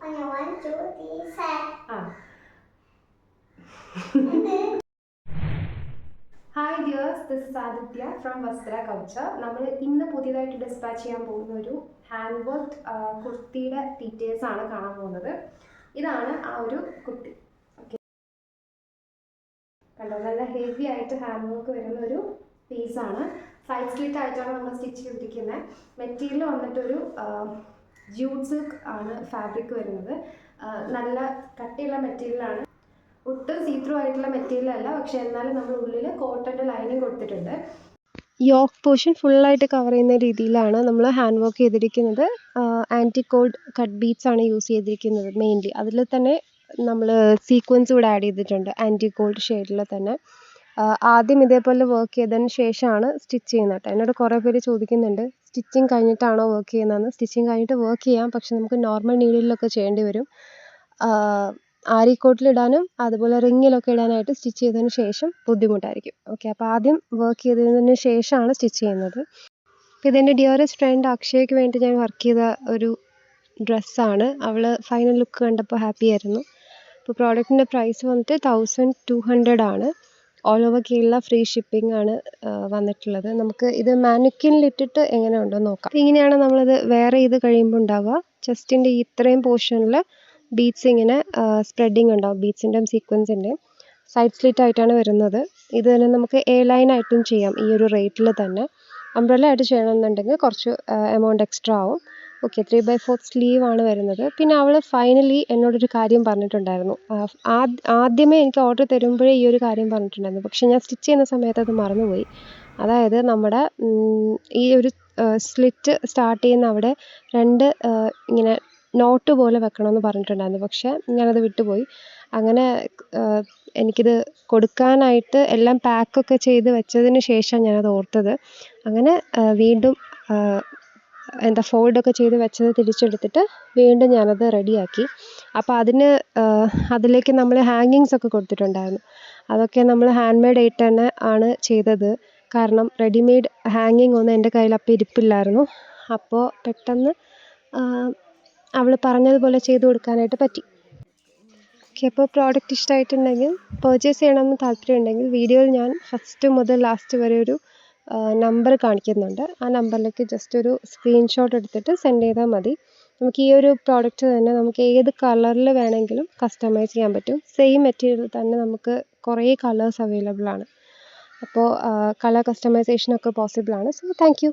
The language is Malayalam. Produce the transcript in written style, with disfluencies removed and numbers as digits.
1, 2, 3, 4. Hi dears, this is Aditya from Vastra culture. നമ്മൾ ഇന്ന് പുതിയതായിട്ട് ഡിസ്പാച്ച് ചെയ്യാൻ പോകുന്ന ഒരു ഹാൻഡ് വർക്ക് കുർത്തിയുടെ ഡീറ്റെയിൽസ് ആണ് കാണാൻ പോകുന്നത്. ഇതാണ് ആ ഒരു കുർത്തി. ഓക്കെ, കണ്ടോ, നല്ല ഹെവി ആയിട്ട് ഹാൻഡ് വർക്ക് വരുന്ന ഒരു പീസാണ്. സൈഡ് സ്ലിറ്റ് ആയിട്ടാണ് നമ്മൾ സ്റ്റിച്ച് ചെയ്തിരിക്കുന്നത്. മെറ്റീരിയൽ വന്നിട്ടൊരു ജൂട്ട് സിൽക്ക് ആണ് ഫാബ്രിക് വരുന്നത്. നല്ല കട്ടിയുള്ള മെറ്റീരിയലാണ്. ഒട്ടും സീത്രൂ ആയിട്ടുള്ള മെറ്റീരിയൽ അല്ല, പക്ഷെ എന്നാലും നമ്മൾ ഉള്ളിൽ കോട്ടൻ്റെ ലൈനിങ് കൊടുത്തിട്ടുണ്ട്. യോക്ക് പോർഷൻ ഫുള്ളായിട്ട് കവർ ചെയ്യുന്ന രീതിയിലാണ് നമ്മൾ ഹാൻഡ് വർക്ക് ചെയ്തിരിക്കുന്നത്. ആൻറ്റിക്കോൾഡ് കട്ട് ബീഡ്സ് ആണ് യൂസ് ചെയ്തിരിക്കുന്നത് മെയിൻലി. അതിൽ തന്നെ നമ്മൾ സീക്വൻസ് കൂടെ ആഡ് ചെയ്തിട്ടുണ്ട് ആൻറ്റിക്കോൾഡ് ഷെയ്ഡിൽ തന്നെ. ആദ്യം ഇതേപോലെ വർക്ക് ചെയ്തതിന് ശേഷമാണ് സ്റ്റിച്ച് ചെയ്യുന്നത് കേട്ടോ. എന്നോട് കുറേ പേര് ചോദിക്കുന്നുണ്ട് സ്റ്റിച്ചിങ് കഴിഞ്ഞിട്ടാണോ വർക്ക് ചെയ്യുന്നതെന്ന്. സ്റ്റിച്ചിങ് കഴിഞ്ഞിട്ട് വർക്ക് ചെയ്യാം, പക്ഷെ നമുക്ക് നോർമൽ നീഡിലൊക്കെ ചെയ്യേണ്ടി വരും. ആരിക്കോട്ടിലിടാനും അതുപോലെ റിങ്ങിലൊക്കെ ഇടാനായിട്ട് സ്റ്റിച്ച് ചെയ്തതിന് ശേഷം ബുദ്ധിമുട്ടായിരിക്കും. ഓക്കെ, അപ്പോൾ ആദ്യം വർക്ക് ചെയ്തതിന് ശേഷമാണ് സ്റ്റിച്ച് ചെയ്യുന്നത്. അപ്പോൾ ഇതെൻ്റെ ഡിയറസ്റ്റ് ഫ്രണ്ട് അക്ഷയ്ക്ക് വേണ്ടി ഞാൻ വർക്ക് ചെയ്ത ഒരു ഡ്രസ്സാണ്. അവൾ ഫൈനൽ ലുക്ക് കണ്ടപ്പോൾ ഹാപ്പി ആയിരുന്നു. അപ്പോൾ പ്രോഡക്റ്റിൻ്റെ പ്രൈസ് വന്നിട്ട് 1200 ആണ്. All over Kerala free shipping ആണ് വന്നിട്ടുള്ളത്. നമുക്ക് ഇത് മാനിക്വിനിലിട്ടിട്ട് എങ്ങനെ ഉണ്ടോ നോക്കാം. ഇങ്ങനെയാണ് നമ്മളിത് വെയർ ചെയ്ത് കഴിയുമ്പോൾ ഉണ്ടാവുക. ചെസ്റ്റിൻ്റെ ഇത്രയും പോർഷനിൽ ബീഡ്സ് ഇങ്ങനെ സ്പ്രെഡിങ് ഉണ്ടാവും. ബീഡ്സിൻ്റെയും സീക്വൻസിൻ്റെയും സൈഡ് സ്ലിറ്റ് ആയിട്ടാണ് വരുന്നത്. ഇത് തന്നെ നമുക്ക് എ ലൈൻ ആയിട്ടും ചെയ്യാം ഈ ഒരു റേറ്റിൽ തന്നെ. അംബ്രല്ല ആയിട്ട് ചെയ്യണമെന്നുണ്ടെങ്കിൽ കുറച്ച് എമൗണ്ട് എക്സ്ട്രാ ആവും. ഓക്കെ, 3/4 സ്ലീവ് ആണ് വരുന്നത്. പിന്നെ അവൾ ഫൈനലി എന്നോടൊരു കാര്യം പറഞ്ഞിട്ടുണ്ടായിരുന്നു. ആദ്യമേ എനിക്ക് ഓർഡർ തരുമ്പോഴേ ഈ ഒരു കാര്യം പറഞ്ഞിട്ടുണ്ടായിരുന്നു, പക്ഷേ ഞാൻ സ്റ്റിച്ച് ചെയ്യുന്ന സമയത്ത് അത് മറന്നുപോയി. അതായത് നമ്മുടെ ഈ ഒരു സ്ലിറ്റ് സ്റ്റാർട്ട് ചെയ്യുന്ന അവിടെ 2 ഇങ്ങനെ നോട്ട് പോലെ വെക്കണമെന്ന് പറഞ്ഞിട്ടുണ്ടായിരുന്നു, പക്ഷേ ഞാനത് വിട്ടുപോയി. അങ്ങനെ എനിക്കിത് കൊടുക്കാനായിട്ട് എല്ലാം പാക്കൊക്കെ ചെയ്ത് വെച്ചതിന് ശേഷം ഞാനത് ഓർത്തത്. അങ്ങനെ വീണ്ടും ഫോൾഡൊക്കെ ചെയ്ത് വെച്ചത് തിരിച്ചെടുത്തിട്ട് വീണ്ടും ഞാനത് റെഡിയാക്കി. അപ്പോൾ അതിലേക്ക് നമ്മൾ ഹാങ്ങിങ്സ് ഒക്കെ കൊടുത്തിട്ടുണ്ടായിരുന്നു. അതൊക്കെ നമ്മൾ ഹാൻഡ് മെയ്ഡ് ആയിട്ട് തന്നെ ആണ് ചെയ്തത്. കാരണം റെഡിമെയ്ഡ് ഹാങ്ങിങ് ഒന്നും എൻ്റെ കയ്യിൽ അപ്പോൾ ഇരിപ്പില്ലായിരുന്നു. അപ്പോൾ പെട്ടെന്ന് അവൾ പറഞ്ഞതുപോലെ ചെയ്ത് കൊടുക്കാനായിട്ട് പറ്റി. ഓക്കെ, അപ്പോൾ പ്രോഡക്റ്റ് ഇഷ്ടമായിട്ടുണ്ടെങ്കിൽ പർച്ചേസ് ചെയ്യണമെന്ന് താല്പര്യമുണ്ടെങ്കിൽ വീഡിയോയിൽ ഞാൻ ഫസ്റ്റ് മുതൽ ലാസ്റ്റ് വരെ ഒരു നമ്പർ കാണിക്കുന്നുണ്ട്. ആ നമ്പറിലേക്ക് ജസ്റ്റ് ഒരു സ്ക്രീൻഷോട്ട് എടുത്തിട്ട് സെൻഡ് ചെയ്താൽ മതി. നമുക്ക് ഈ ഒരു പ്രോഡക്റ്റ് തന്നെ നമുക്ക് ഏത് കളറിൽ വേണമെങ്കിലും കസ്റ്റമൈസ് ചെയ്യാൻ പറ്റും. സെയിം മെറ്റീരിയൽ തന്നെ നമുക്ക് കുറേ കളേഴ്സ് അവൈലബിൾ ആണ്. അപ്പോൾ കളർ കസ്റ്റമൈസേഷനൊക്കെ പോസിബിളാണ്. So thank U.